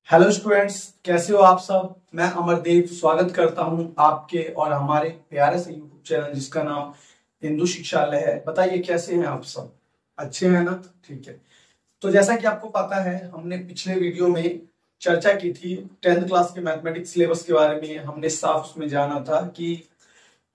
Hello students, कैसे हो आप सब। मैं अमरदेव स्वागत करता हूं आपके और हमारे प्यारे से यूट्यूब चैनल जिसका नाम हिंदू शिक्षालय है। बताइए कैसे हैं आप सब, अच्छे हैं ना। ठीक है, तो जैसा कि आपको पता है हमने पिछले वीडियो में चर्चा की थी 10th क्लास के मैथमेटिक्स सिलेबस के बारे में। हमने साफ उसमें जाना था कि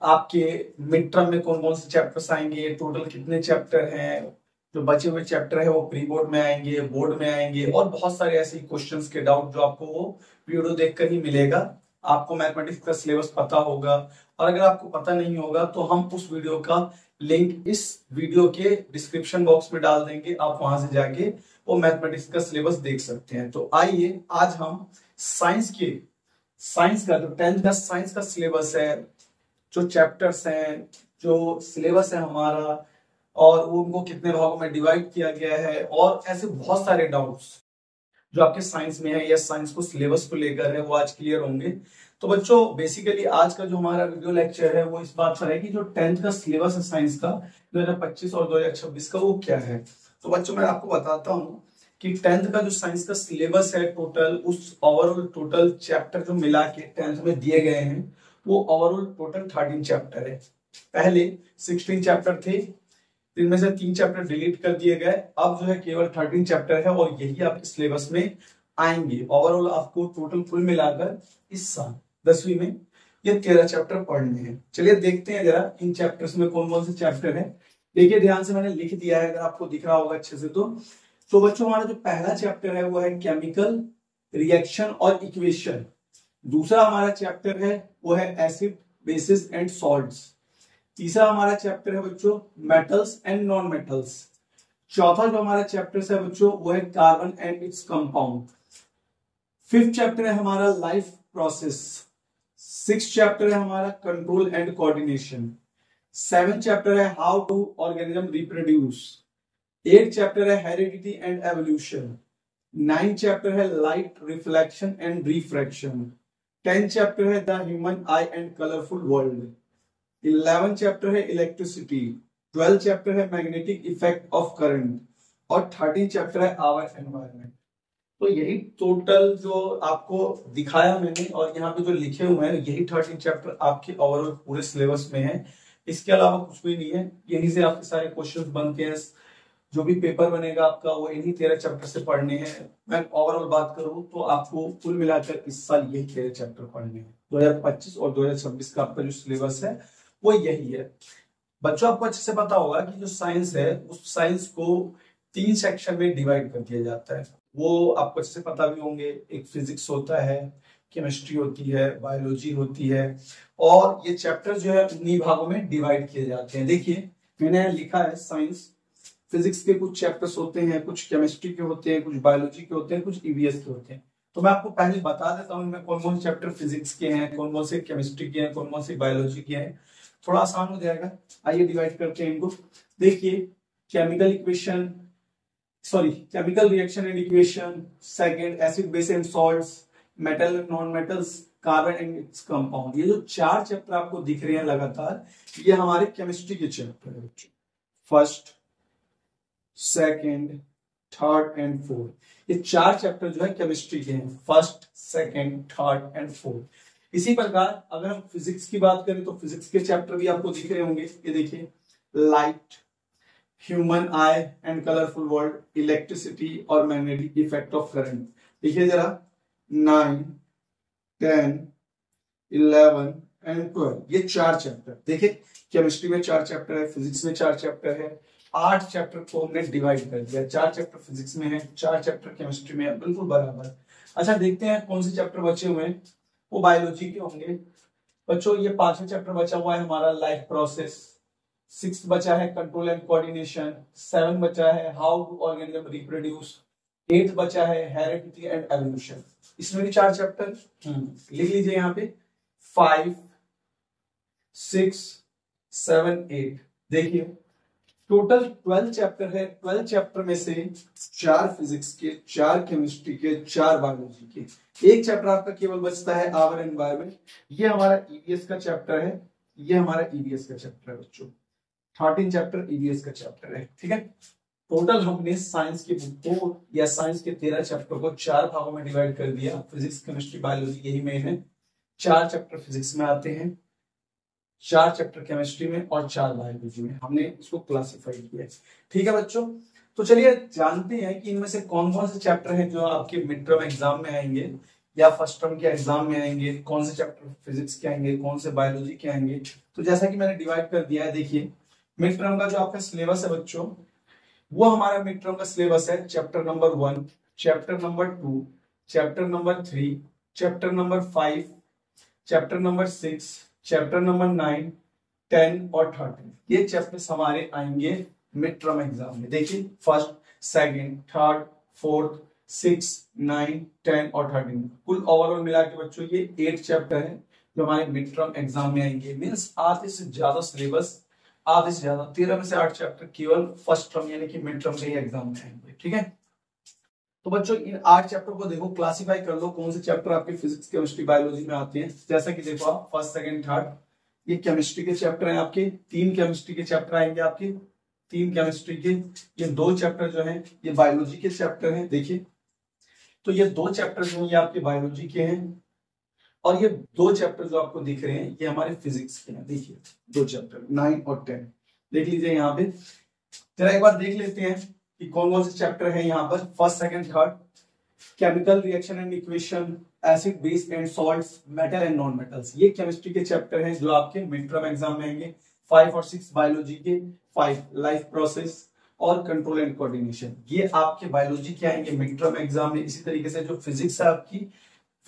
आपके मिड टर्म में कौन कौन से चैप्टर्स आएंगे, टोटल कितने चैप्टर हैं, जो बचे हुए चैप्टर है वो प्री बोर्ड में आएंगे, बोर्ड में आएंगे, और बहुत सारे ऐसे क्वेश्चंस के डाउट जो आपको वो वीडियो देखकर ही मिलेगा। आपको मैथमेटिक्स का सिलेबस पता होगा, और अगर आपको पता नहीं होगा तो हम उस वीडियो का लिंक इस वीडियो के डिस्क्रिप्शन बॉक्स में डाल देंगे। आप वहां से जाके वो मैथमेटिक्स का सिलेबस देख सकते हैं। तो आइए आज हम साइंस का जो 10th का साइंस का सिलेबस है, जो चैप्टर्स हैं, जो सिलेबस है हमारा, और वो उनको कितने भागों में डिवाइड किया गया है, और ऐसे बहुत सारे डाउट्स जो आपके साइंस में है या साइंस को सिलेबस को लेकर है वो आज क्लियर होंगे। तो बच्चों बेसिकली आज का जो हमारा वीडियो लेक्चर है वो इस बात पर है कि जो 10th का सिलेबस है साइंस का 2025 और 2026 का वो क्या है। तो बच्चों मैं आपको बताता हूँ कि 10th का जो साइंस का सिलेबस है टोटल, उस ओवरऑल टोटल चैप्टर जो मिला के 10th में दिए गए हैं वो ओवरऑल टोटल 13 चैप्टर है। पहले 16 चैप्टर थे, इनमें से 3 चैप्टर डिलीट कर दिए गए। अब जो है केवल 13 चैप्टर है और यही आपके सिलेबस में आएंगे। ओवरऑल आपको टोटल कुल मिलाकर इस साल 10वीं में ये 13 चैप्टर पढ़ने हैं। चलिए देखते हैं जरा इन चैप्टर्स में कौन कौन से चैप्टर है। देखिए ध्यान से मैंने लिख दिया है, अगर आपको दिख रहा होगा अच्छे से तो बच्चों हमारा जो पहला चैप्टर है वो है केमिकल रिएक्शन और इक्वेशन। दूसरा हमारा चैप्टर है वो है एसिड बेसिस एंड सॉल्ट्स। तीसरा हमारा चैप्टर है बच्चों मेटल्स एंड नॉन मेटल्स। चौथा जो हमारा चैप्टर है बच्चों वो है carbon and its compound. Fifth chapter है हमारा लाइफ प्रोसेस। सिक्स्थ चैप्टर है हमारा control and coordination. Seventh chapter है how to organism reproduce. Eight chapter है heredity and evolution. Nine chapter है light reflection and refraction. 10 chapter है the human eye and colourful world. 11 chapter है electricity. 12 chapter है magnetic effect of current. और 13 chapter है our environment. तो यही total जो आपको दिखाया मैंने और यहाँ पे जो लिखे हुए हैं यही 13 चैप्टर आपके ओवरऑल पूरे सिलेबस में है। इसके अलावा कुछ भी नहीं है। यहीं से आपके सारे क्वेश्चन बनते हैं। जो भी पेपर बनेगा आपका वो इन्हीं 13 चैप्टर से पढ़ने हैं। मैं ओवरऑल बात करूं तो आपको कुल मिलाकर इस साल यही 13 चैप्टर पढ़ने हैं। 2025 और 2026 का आपका जो सिलेबस है वो यही है। बच्चों आपको अच्छे से पता होगा कि जो साइंस है उस साइंस को 3 सेक्शन में डिवाइड कर दिया जाता है। वो आपको अच्छे से पता भी होंगे। एक फिजिक्स होता है, केमिस्ट्री होती है, बायोलॉजी होती है, और ये चैप्टर जो है उन्हीं भागों में डिवाइड किए जाते हैं। देखिए मैंने लिखा है साइंस, फिजिक्स के कुछ चैप्टर्स होते हैं, कुछ केमिस्ट्री के होते हैं, कुछ बायोलॉजी के होते हैं, कुछ ईवीएस के होते हैं। तो मैं आपको पहले बता देता हूँ इनमें कौन कौन से चैप्टर फिजिक्स के हैं, कौन कौन से केमिस्ट्री के हैं, कौन कौन से बायोलॉजी के हैं। थोड़ा आसान हो जाएगा। आइए डिवाइड करते हैं इनको। देखिए chemical reaction and equation, second acid base and salts, metal and non metals, carbon and its compound. ये जो 4 चैप्टर आपको दिख रहे हैं लगातार, ये हमारे केमिस्ट्री के चैप्टर है बच्चों। First, second, third and fourth, ये 4 चैप्टर जो है केमिस्ट्री के हैं। First, second, third and fourth. इसी प्रकार अगर हम फिजिक्स की बात करें तो फिजिक्स के चैप्टर भी आपको दिख रहे होंगे। ये देखिए light, human eye and colourful world, electricity और मैग्नेटिक इफेक्ट ऑफ करंट। देखिए जरा 9, 10, 11 एंड 12, ये 4 चैप्टर। देखिए केमिस्ट्री में 4 चैप्टर है, फिजिक्स में 4 चैप्टर है। 8 चैप्टर को हमने डिवाइड कर दिया। 4 चैप्टर फिजिक्स में है, 4 चैप्टर केमिस्ट्री में है, बिल्कुल बराबर। अच्छा देखते हैं कौन से चैप्टर बचे हुए हैं, वो बायोलॉजी के होंगे। बच्चों ये 5वां चैप्टर बचा हुआ है हमारा लाइफ प्रोसेस। 6th बचा है कंट्रोल एंड कोऑर्डिनेशन। 7 बचा है how to organism reproduce. 8th बचा है हेरिडिटी एंड एवोल्यूशन। इसमें भी 4 चैप्टर लिख लीजिए यहाँ पे 5, 6, 7, 8। देखिए टोटल 12 चैप्टर है। 12 चैप्टर में से 4 फिजिक्स के, 4 केमिस्ट्री के, 4 बायोलॉजी के। एक चैप्टर आपका केवल बचता है आवर एनवायरनमेंट। ये हमारा ईवीएस का चैप्टर है। ये हमारा ईवीएस का चैप्टर है बच्चों। 13 चैप्टर ईवीएस का चैप्टर है। ठीक है, टोटल हमने साइंस की बुक को या साइंस के 13 चैप्टर को 4 भागों में डिवाइड कर दिया। फिजिक्स, केमिस्ट्री, बायोलॉजी, यही मेन है। 4 चैप्टर फिजिक्स में आते हैं, 4 चैप्टर केमिस्ट्री में और 4 बायोलॉजी में, हमने इसको क्लासिफाई किया है। ठीक है बच्चों, तो चलिए जानते हैं कि इनमें से कौन कौन से चैप्टर हैं जो आपके मिड टर्म एग्जाम में आएंगे या फर्स्ट टर्म के एग्जाम में आएंगे, कौन से चैप्टर फिजिक्स के आएंगे, कौन से बायोलॉजी के आएंगे। तो जैसा कि मैंने डिवाइड कर दिया है, देखिए मिड टर्म का जो आपका सिलेबस है बच्चों, वो हमारा मिड टर्म का सिलेबस है chapter number 1, chapter number 2, chapter number 3, chapter number 5, chapter number 6, chapter number 9, 10 और 13। ये चैप्टर्स हमारे आएंगे मिड टर्म एग्जाम में। देखिए फर्स्ट, सेकंड, थर्ड, फोर्थ, 6, 9, 10 और 13, कुल ओवरऑल मिला के बच्चों ये 8 चैप्टर है जो हमारे मिड टर्म एग्जाम में आएंगे। मींस आधे से ज्यादा सिलेबस, आधे से ज्यादा 13 में से 8 चैप्टर केवल फर्स्ट टर्म यानी कि मिड टर्म के ही एग्जाम में आएंगे। ठीक है, तो बच्चों इन 8 चैप्टर को देखो, क्लासिफाई कर लो कौन से चैप्टर आपके फिजिक्स, केमिस्ट्री, बायोलॉजी में आते हैं। जैसा कि देखो आप फर्स्ट, सेकंड, थर्ड, ये केमिस्ट्री के चैप्टर हैं आपके, 3 केमिस्ट्री के चैप्टर आएंगे आपके, 3 केमिस्ट्री के। ये 2 चैप्टर जो हैं ये बायोलॉजी के चैप्टर हैं। देखिए तो ये 2 चैप्टर जो हैं ये आपके बायोलॉजी के हैं, और ये 2 चैप्टर जो आपको दिख रहे हैं ये हमारे फिजिक्स के हैं। देखिए 2 चैप्टर 9 और 10 देख लीजिए यहाँ पे। जरा एक बार देख लेते हैं कि कौन कौन से चैप्टर हैं यहाँ पर। First, second, third, chemical reaction and equation, acid, base and salts, metal and non metals, ये केमिस्ट्री के चैप्टर हैं जो आपके मिड टर्म एग्जाम में आएंगे। 5 और 6 बायोलॉजी के, 5 लाइफ प्रोसेस और कंट्रोल एंड कोऑर्डिनेशन, ये आपके बायोलॉजी के आएंगे मिड टर्म एग्जाम में। इसी तरीके से जो फिजिक्स है आपकी,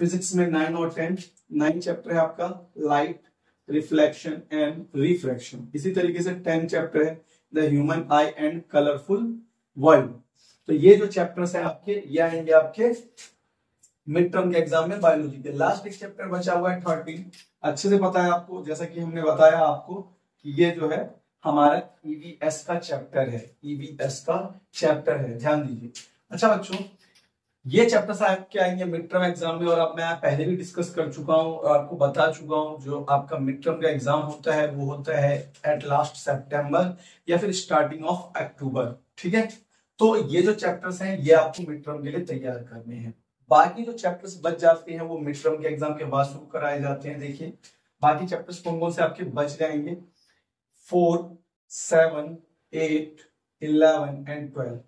फिजिक्स में 9 और 10, 9 चैप्टर है आपका लाइट, रिफ्लेक्शन एंड रिफ्रैक्शन। इसी तरीके से 10 चैप्टर है the human eye and colourful world. तो ये जो चैप्टर्स हैं आपके ये आएंगे आपके मिड टर्म के एग्जाम में बायोलॉजी के। लास्ट एक चैप्टर बचा हुआ है 13, अच्छे से पता है आपको, जैसा कि हमने बताया आपको कि ये जो है हमारा ईवीएस का चैप्टर है, ईवीएस का चैप्टर है, ध्यान दीजिए। अच्छा बच्चों, ये चैप्टर्स आपके आएंगे मिड टर्म एग्जाम में, और अब मैं पहले भी डिस्कस कर चुका हूं और आपको बता चुका हूं, जो आपका मिड टर्म का एग्जाम होता है वो होता है एट लास्ट सितंबर या फिर स्टार्टिंग ऑफ अक्टूबर। ठीक है, तो ये जो चैप्टर्स हैं ये आपको मिड टर्म के लिए तैयार करने हैं। बाकी जो चैप्टर्स बच जाते हैं वो मिड टर्म के एग्जाम के बाद शुरू कराए जाते हैं। देखिए बाकी चैप्टर्स कौन कौन से आपके बच जाएंगे, 4, 7, 8, 11 एंड 12,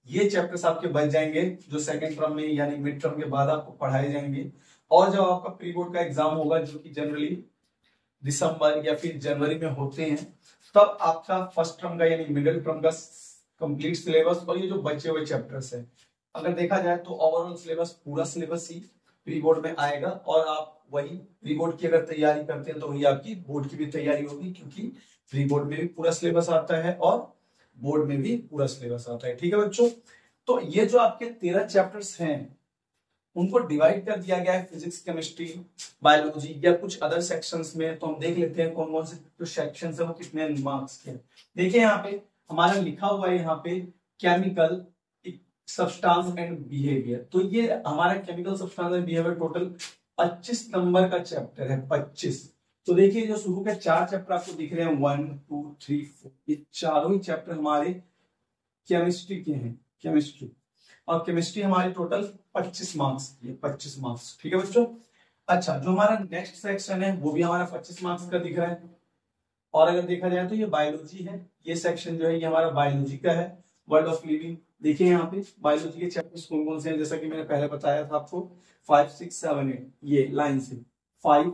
ये चैप्टर्स आपके बच जाएंगे जो सेकंड टर्म में यानी मिड टर्म के बाद आपको पढ़ाए जाएंगे। और जब आपका प्री बोर्ड का एग्जाम होगा जो कि जनरली दिसंबर या फिर जनवरी में होते हैं, तब आपका फर्स्ट टर्म का यानी मिडिल टर्म का कंप्लीट सिलेबस और ये जो बचे हुए चैप्टर्स है, अगर देखा जाए तो ओवरऑल सिलेबस, पूरा सिलेबस ही प्री बोर्ड में आएगा। और आप वही प्री बोर्ड की अगर तैयारी करते हैं तो वही आपकी बोर्ड की भी तैयारी होगी, क्योंकि प्री बोर्ड में भी पूरा सिलेबस आता है और बोर्ड में भी पूरा सिलेबस आता है। ठीक है बच्चों, तो ये जो आपके 13 चैप्टर्स हैं उनको डिवाइड कर दिया गया है फिजिक्स, केमिस्ट्री, बायोलॉजी या कुछ अदर सेक्शंस में। तो हम देख लेते हैं कौन कौन से जो सेक्शंस है वो कितने मार्क्स के। देखिए यहाँ पे हमारा लिखा हुआ है यहाँ पे केमिकल सब्सटेंस एंड बिहेवियर, तो ये हमारा chemical substance and behaviour total 25 number का चैप्टर है, 25। तो देखिए जो शुरू के 4 चैप्टर आपको दिख रहे हैं 1, 2, 3, 4, ये चारों ही चैप्टर हमारे केमिस्ट्री के हैं, केमिस्ट्री। और केमिस्ट्री हमारी टोटल 25 मार्क्स की है, 25 मार्क्स। ठीक है बच्चों, अच्छा जो हमारा नेक्स्ट सेक्शन है वो भी हमारा 25 मार्क्स का दिख रहा है। और अगर देखा जाए तो ये बायोलॉजी है, ये सेक्शन जो है ये हमारा बायोलॉजी का है, वर्ल्ड ऑफ लिविंग। देखिए यहाँ पे बायोलॉजी के चैप्टर्स कौन कौन से हैं, जैसा कि मैंने पहले बताया था आपको 5, 6, 7, 8, ये लाइन से 5,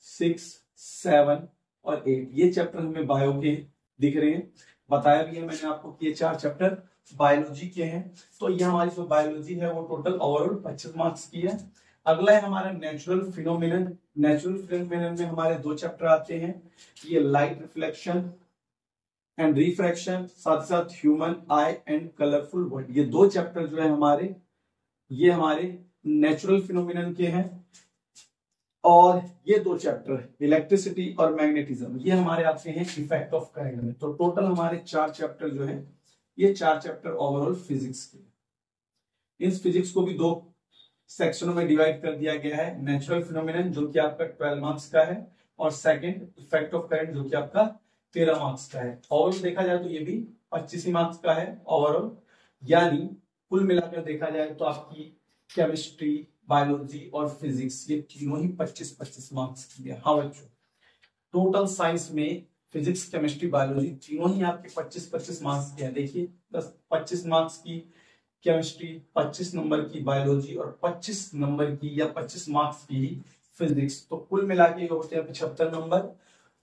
6, 7 और 8 ये चैप्टर हमें बायो के दिख रहे हैं। बताया भी है मैंने आपको कि ये 4 चैप्टर बायोलॉजी के हैं। तो ये हमारी जो बायोलॉजी है वो टोटल ओवरऑल 25 मार्क्स की है। अगला है हमारा नेचुरल फिनोमिनन। नेचुरल फिनोमिनन में हमारे 2 चैप्टर आते हैं, ये लाइट रिफ्लेक्शन एंड रिफ्रैक्शन, साथ साथ human eye and colourful world. ये 2 चैप्टर जो है हमारे, ये हमारे नेचुरल फिनोमिनन के हैं। और ये 2 चैप्टर इलेक्ट्रिसिटी और मैग्नेटिज्म ये हमारे आते हैं इफेक्ट ऑफ करंट में। तो टोटल हमारे 4 चैप्टर जो है ये 4 चैप्टर ओवरऑल फिजिक्स के। इस फिजिक्स को भी 2 सेक्शनों में डिवाइड कर दिया गया है, नेचुरल फिनोमिनन जो कि आपका 12 मार्क्स का है, और सेकंड इफेक्ट ऑफ करंट जो कि आपका 13 मार्क्स का है। ओवरऑल देखा जाए तो ये भी 25 ही मार्क्स का है ओवरऑल, यानी कुल मिलाकर देखा जाए तो आपकी केमिस्ट्री, बायोलॉजी और फिजिक्स ये तीनों ही 25-25 मार्क्स की है। हाँ बच्चों, टोटल साइंस में फिजिक्स, केमिस्ट्री, बायोलॉजी तीनों ही आपके 25-25 मार्क्स के हैं। देखिए 25 मार्क्स की केमिस्ट्री, 25 नंबर की बायोलॉजी और 25 नंबर की या 25 मार्क्स की फिजिक्स, तो कुल मिला के होते हैं 75 नंबर,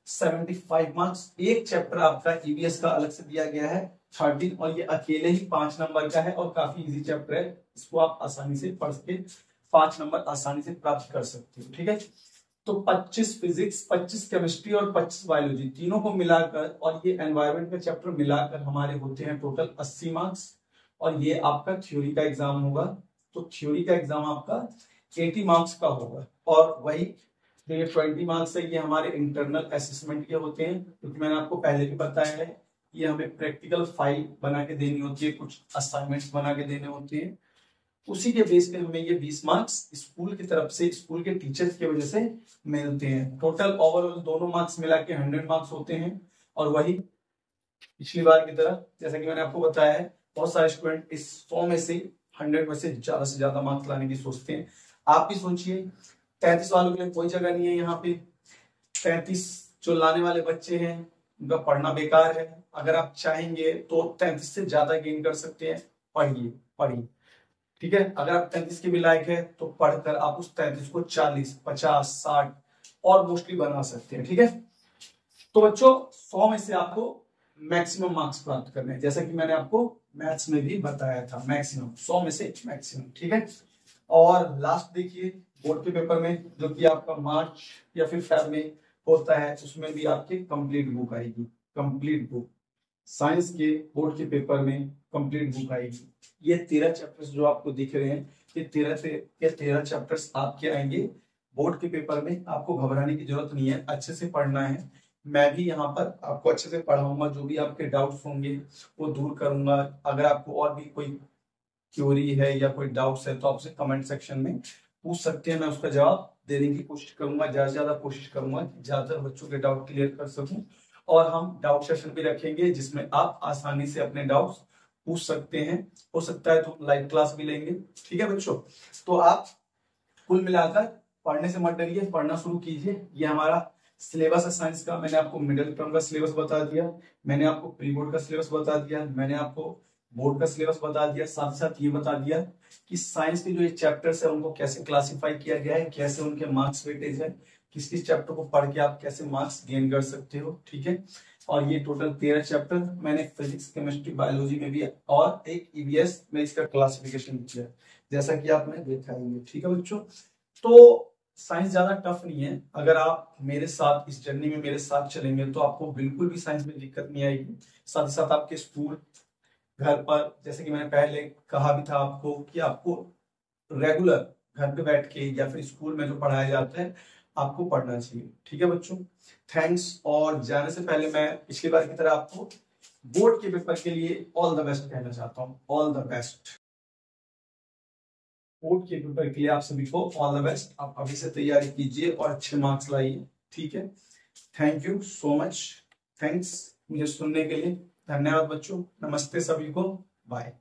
75 मार्क्स। एक चैप्टर आपका ईवीएस का अलग से दिया गया है 13, और ये अकेले ही 5 नंबर का है और काफी इजी चैप्टर है, इसको आप आसानी से पढ़ के 5 नंबर आसानी से प्राप्त कर सकते हो। ठीक है, तो 25 फिजिक्स, 25 केमिस्ट्री और 25 बायोलॉजी तीनों को मिलाकर और ये एनवायरनमेंट का चैप्टर मिलाकर हमारे होते हैं टोटल 80 मार्क्स। और ये आपका थ्योरी का एग्जाम होगा, तो थ्योरी का एग्जाम आपका 80 मार्क्स का होगा। और वही जो ये 20 मार्क्स है ये हमारे इंटरनल असेसमेंट के होते हैं, क्योंकि मैंने आपको पहले भी बताया है ये हमें प्रैक्टिकल फाइल बना के देनी होती है, कुछ असाइनमेंट्स बना के देने होते हैं, उसी के बेस पे हमें ये 20 मार्क्स स्कूल की तरफ से, स्कूल के टीचर्स की वजह से मिलते हैं। टोटल ओवरऑल दोनों मार्क्स मिला के 100 मार्क्स होते हैं। और वही पिछली बार की तरह जैसा कि मैंने आपको बताया है, बहुत सारे स्टूडेंट इस 100 में से 100 में से ज्यादा मार्क्स लाने की सोचते हैं। आप भी सोचिए, 33 वालों के लिए कोई जगह नहीं है यहाँ पे। 33 जो लाने वाले बच्चे हैं उनका पढ़ना बेकार है। अगर आप चाहेंगे तो 33 से ज्यादा गेन कर सकते हैं। पढ़िए पढ़िए, ठीक है। अगर आप 33 के भी लायक है तो पढ़कर आप उस 33 को 40, 50, 60 और मोस्टली बना सकते हैं। ठीक है, तो बच्चों 100 में से आपको मैक्सिमम मार्क्स प्राप्त करने हैं, जैसा कि मैंने आपको मैथ्स में भी बताया था, मैक्सिमम 100 में से मैक्सिमम। ठीक है, और लास्ट देखिए बोर्ड के पेपर में जो कि आपका मार्च या फिर फेब में होता है, उसमें भी आपकी कंप्लीट बुक आएगी। कंप्लीट बुक साइंस के बोर्ड के पेपर में कंप्लीट बुक आएगी। ये 13 चैप्टर्स जो आपको दिख रहे हैं, ये 13 चैप्टर्स आपके आएंगे बोर्ड के पेपर में। आपको घबराने की जरूरत नहीं है, अच्छे से पढ़ना है। मैं भी यहाँ पर आपको अच्छे से पढ़ाऊंगा, जो भी आपके डाउट्स होंगे वो दूर करूंगा। अगर आपको और भी कोई क्यूरी है या कोई डाउट्स है तो आपसे कमेंट सेक्शन में पूछ सकते हैं, मैं उसका जवाब देने की कोशिश करूंगा। ज्यादा से ज्यादा कोशिश करूंगा कि ज्यादातर बच्चों के डाउट क्लियर कर सकूं। और हम डाउट सेशन भी रखेंगे जिसमें आप आसानी से अपने डाउट्स पूछ सकते हैं। हो सकता है तो लाइव क्लास भी लेंगे। ठीक है बच्चों, तो आप कुल मिलाकर पढ़ने से मत डरिए, पढ़ना शुरू कीजिए। ये हमारा सिलेबस है साइंस का। मैंने आपको मिडिल टर्म का सिलेबस बता दिया, मैंने आपको प्री बोर्ड का सिलेबस बता दिया, मैंने आपको बोर्ड का सिलेबस बता दिया, साथ साथ ये बता दिया कि साइंस के जो ये चैप्टर्स है उनको कैसे क्लासिफाई किया गया है, कैसे उनके मार्क्स वेटेज है, किस किस चैप्टर को पढ़ के आप कैसे मार्क्स गेन कर सकते हो। ठीक है, और ये टोटल 13 चैप्टर मैंने फिजिक्स, केमिस्ट्री, बायोलॉजी में भी और एक ईवीएस में इसका क्लासिफिकेशन किया जैसा कि आपने देखा ही। ठीक है बच्चों, तो साइंस ज्यादा टफ नहीं है। अगर आप मेरे साथ इस जर्नी में मेरे साथ चलेंगे तो आपको बिल्कुल भी साइंस में दिक्कत नहीं आएगी। साथ ही साथ आपके स्कूल, घर पर, जैसे कि मैंने पहले कहा भी था आपको कि आपको रेगुलर घर पे बैठ के या फिर स्कूल में जो पढ़ाया जाता है आपको पढ़ना चाहिए। ठीक है बच्चों, थैंक्स। और जाने से पहले मैं पिछली बार की तरह आपको बोर्ड के पेपर के लिए ऑल द बेस्ट कहना चाहता हूँ। ऑल द बेस्ट बोर्ड के पेपर के लिए आप सभी को ऑल द बेस्ट। आप अभी से तैयारी कीजिए और अच्छे मार्क्स लाइए। ठीक है, thank you so much. Thanks मुझे सुनने के लिए। धन्यवाद बच्चों, नमस्ते सभी को, बाय।